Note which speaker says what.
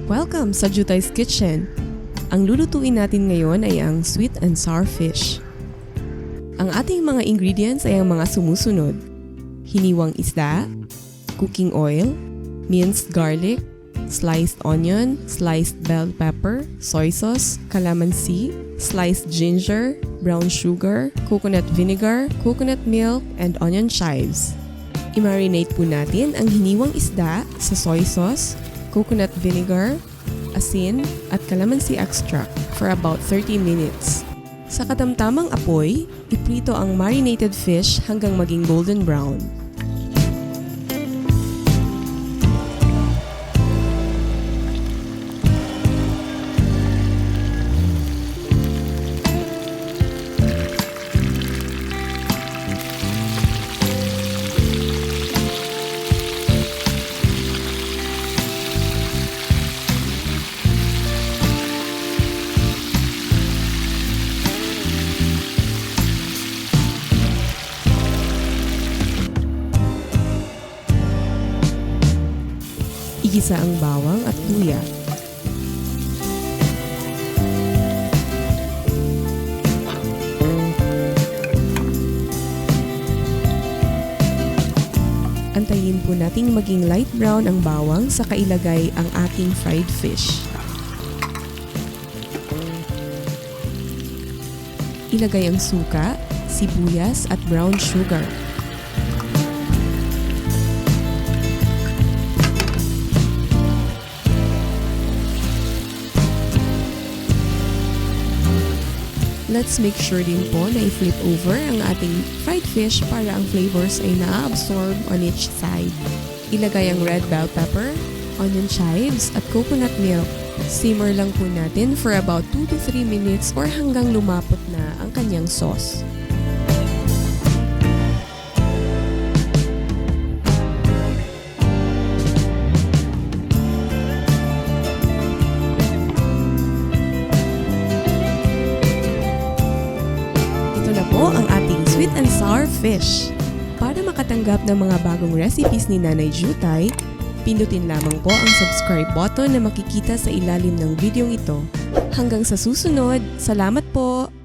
Speaker 1: Welcome sa Jutay's Kitchen! Ang lulutuin natin ngayon ay ang sweet and sour fish. Ang ating mga ingredients ay ang mga sumusunod: hiniwang isda, cooking oil, minced garlic, sliced onion, sliced bell pepper, soy sauce, calamansi, sliced ginger, brown sugar, coconut vinegar, coconut milk, and onion chives. I-marinate po natin ang hiniwang isda sa soy sauce, coconut vinegar, asin, at calamanci extract for about 30 minutes. Sa katamtamang apoy, iprito ang marinated fish hanggang maging golden brown. Igisa ang bawang at luya. Antayin po nating maging light brown ang bawang saka ilagay ang ating fried fish. Ilagay ang suka, sibuyas at brown sugar. Let's make sure din po na i-flip over ang ating fried fish para ang flavors ay na-absorb on each side. Ilagay ang red bell pepper, onion chives, at coconut milk. Simmer lang po natin for about 2 to 3 minutes or hanggang lumapot na ang kanyang sauce. Ang ating sweet and sour fish. Para makatanggap ng mga bagong recipes ni Nanay Jutay, pindutin lamang po ang subscribe button na makikita sa ilalim ng video ito. Hanggang sa susunod, salamat po!